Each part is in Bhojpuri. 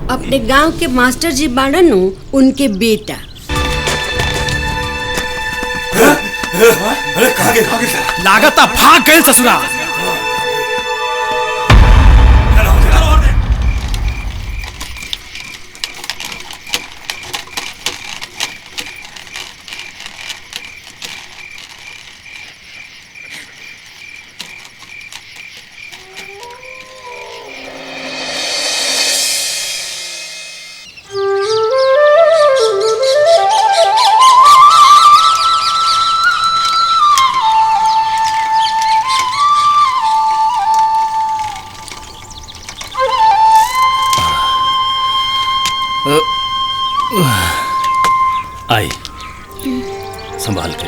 अपने गांव के मास्टर जी बाड़न उनके बेटा। अरे कहाँ गए? लागता भाग गए ससुरा। आई संभाल के।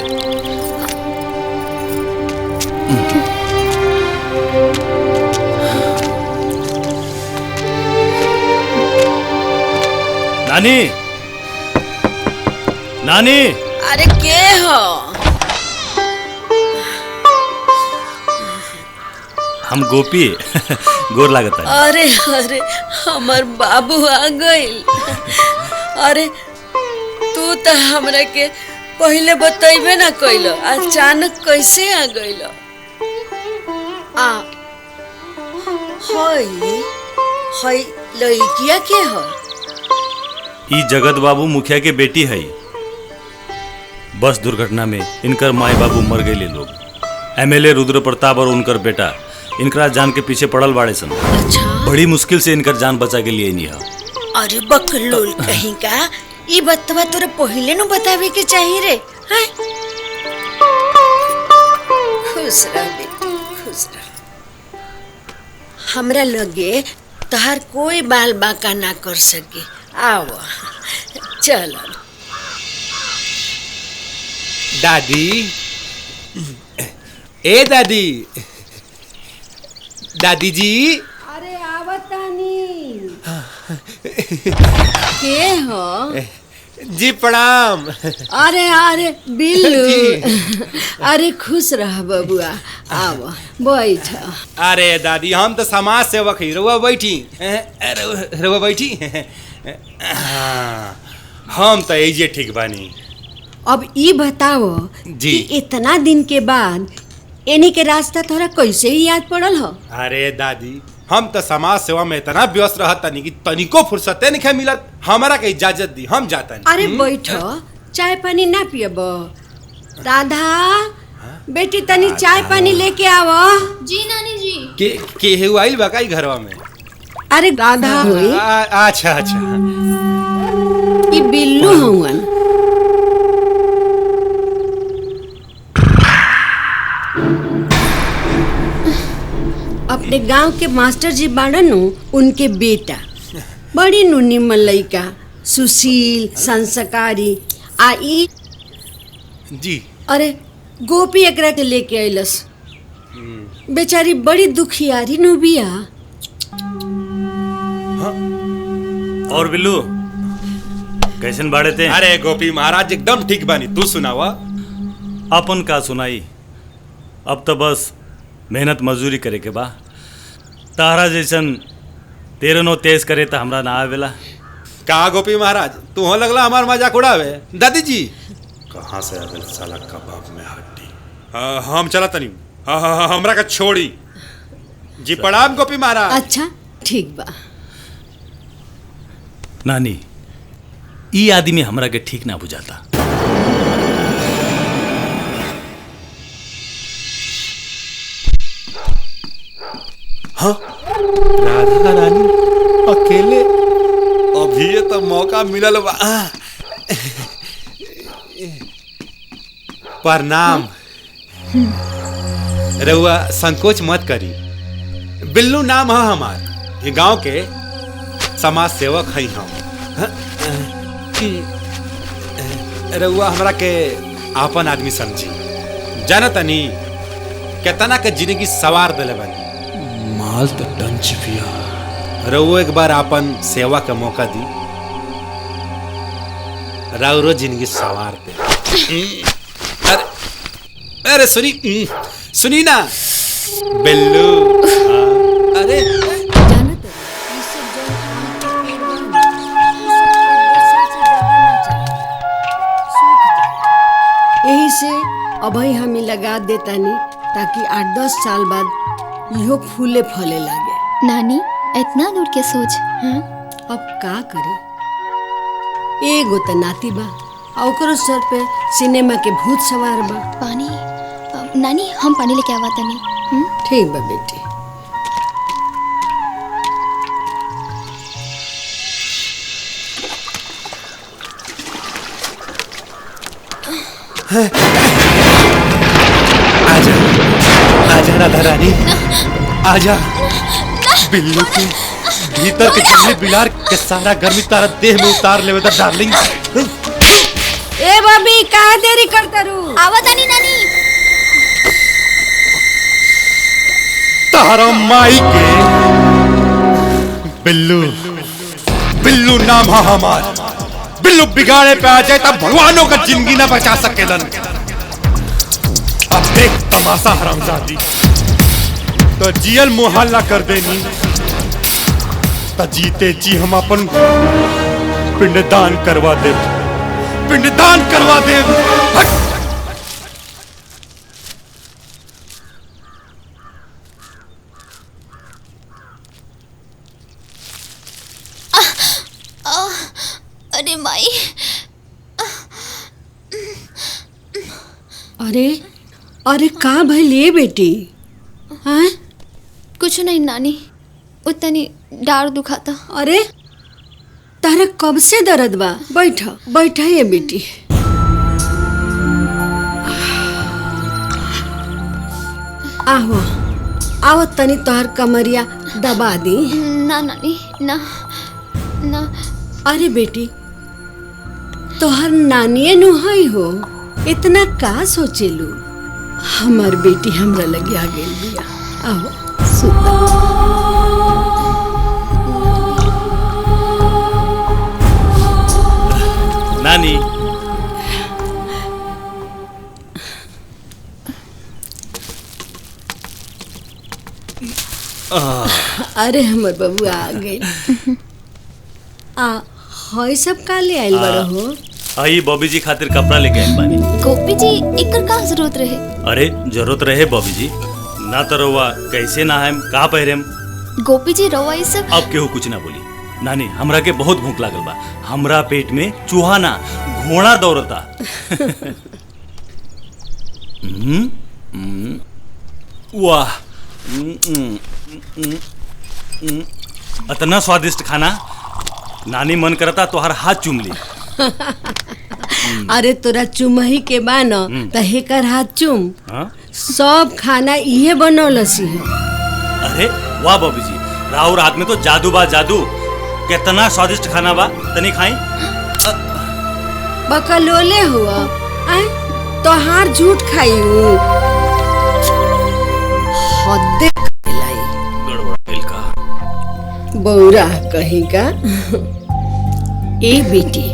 नानी, नानी। अरे के हो? हम गोपी गोर लागत है। अरे अरे हमार बाबू आ गइल। अरे तू तो हमरा के पहले बतइबे ना कइलो, अचानक कैसे आ गइलो? आ हई हई लड़किया के हो? ई जगत बाबू मुखिया के बेटी है। बस दुर्घटना में इनकर माए बाबू मर गए लोग। एमएलए रुद्र प्रताप और उनकर बेटा इनकरा जान के पीछे पड़ल बाड़े सन। अच्छा। बड़ी मुश्किल से इनकर जान बचा के लिए नहीं है। अरे बकलोल कहीं का, ई बतवा तोरे पहले न बतावे के चाहिए रे। हैं? खुश रह बेटी, खुश रह। हमरा लगे तहार कोई बाल बाका ना कर सके। आओ चलो। दादी, ए दादी, दादी जी। अरे आवतानी। के हो? जी प्रणाम। अरे अरे बिल्लू। अरे खुश रह बबुआ, आओ बैठ। अरे दादी, हम तो समाज सेवक ही। रउआ बैठी, रउआ बैठी। हम तो एजे ठीक बानी। अब ई बताओ जी। कि इतना दिन के बाद एनी के रास्ता तोरा कैसे ही याद पड़ल हो? अरे दादी, हम तो समाज सेवा में इतना व्यस्त रहतनी कि तनिको फुर्सते नहीं मिलत। हमारा के इजाजत दी, हम जातनी। अरे बैठो, चाय पानी ना पियब? राधा बेटी तनी चाय पानी लेके आवो। जी नानी जी। के हेउ आइल बा काई घरवा में? अरे राधा होई, अच्छा अच्छा। ई बिल्लू हवन। अपने गांव के मास्टर जी बाड़न उनके बेटा। बड़ी निमन लइका, सुशील, संस्कारी। आई जी। अरे गोपी एकरा के लेके अइलस। बेचारी बड़ी दुखियारी नु बिया। और बिल्लू कैसन बाड़े थे? अरे गोपी महाराज एकदम ठीक बानी। तू सुनावा। अपन का सुनाई, अब तो बस मेहनत मजदूरी करे के बा। तारा जैसन तेरनो तेज करे तो हमरा ना आवेला। का गोपी महाराज, तू हो लगला हमार मजाक उड़ावे? दादी जी कहाँ से आवेल साला कबाब में हड्डी। हम चला तनी। हमरा का छोड़ी। जी प्रणाम गोपी महाराज। अच्छा ठीक बा। नानी, ई आदमी हमरा के ठीक ना बुझाता। हाँ, राधा रानी अकेले? अभी ये तो मौका मिलल बा। प्रणाम। रउआ संकोच मत करी। बिल्लू नाम है हमार। ये गांव के समाज सेवक हैं हम। रउआ हमरा के आपन आदमी समझी। जानतनी केतना के जिंदगी सवार दिले बानी। माल तो डंच पिया। रउआ एक बार आपन सेवा का मौका दी। राउरो जिंदगी सवार दे। अरे सुनी सुनी ना बिल्लू। अरे अब ही हम लगा देतानी ताकि 8-10 साल बाद इहो फूले फले लागे। नानी इतना दूर के सोच। हाँ? अब का करे, एगो त नाती बा और ओकरो सर पे सिनेमा के भूत सवार बा। पानी नानी हम पानी लेके आवा तनी। ठीक बा बेटी। आजा आजा राधा रानी, आजा। बिल्लू के भीतर के जंगली बिलार के सारा गर्मी तारा देह में उतार लेवे दा डार्लिंग। ए बबी काहे देरी करता रू? आवा तनी नानी। तारा माई के बिल्लू, बिल्लू नाम है हमार। बिल्लू बिगाड़े पे आ जाए तब भगवानों का जिंदगी ना बचा सकेलन। अब देख तमाशा हरामजादी, तो जियल मुहल्ला कर देनी, तो जीते जी हम अपन पिंडदान करवा दे, पिंडदान करवा दे। हट! अरे माई। अरे अरे का भइले बेटी? हाँ? कुछ नहीं नानी, उतनी डार दुखाता। अरे तारा कब से दर्द बा? बैठा बैठा ये बेटी। आहो आओ तनी तोहर कमरिया दबा दी। ना नानी ना ना। अरे बेटी तोहर नानिए नुहाई हो, इतना का सोचेलू? हमार बेटी हमरा लगे आ गेल बिया। आओ सुता। नानी अरे हमर बबुआ आ गई। हई सब का ले आइल बड़ हो? आई बॉबी जी खातिर कपड़ा लेके आइल बानी। गोपी जी एकर का जरूरत रहे? अरे जरूरत रहे बॉबी जी, ना तो रउआ कैसे ना हम का पहिरेम। गोपी जी रवा ये सब। अब केहू कुछ ना बोली। नानी हमरा के बहुत भूख लागल बा, हमरा पेट में चूहा ना घोड़ा दौड़ता। वाह, इतना स्वादिष्ट खाना। नानी मन करता तोहर हाथ चूम ली। अरे तोरा चुमही के बा न त हेकर हाथ चुम। हाँ? सब खाना इहे बनौलसी है। अरे वाह बॉबी जी, राहुल हाथ में तो जादू बा जादू। कितना स्वादिष्ट खाना बा, तनी खाई। बकलोले हुआ तोहार झूठ खाई हूँ। हद्दे लाई गड़बड़ा गेल का। बौरा कहीं का। ए बेटी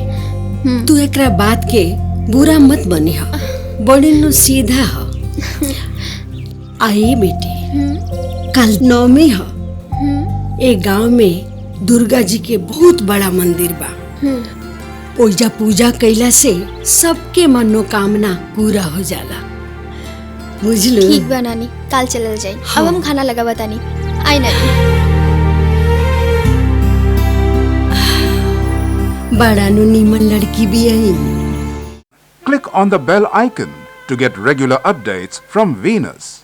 तू एकरा बात के बुरा मत बनी हा, बड़ी नु सीधा हा। आई बेटी कल नवमी हा। ए गांव में दुर्गा जी के बहुत बड़ा मंदिर बा। ओइजा पूजा कैला से सबके मनोकामना पूरा हो जाला, बुझलू? ठीक बा नानी, काल चलल जाए। अब हम खाना लगा बतानी। आई नानी। बड़ा नु नीमन लड़की भी आई। Click on the bell icon to get regular updates from Venus.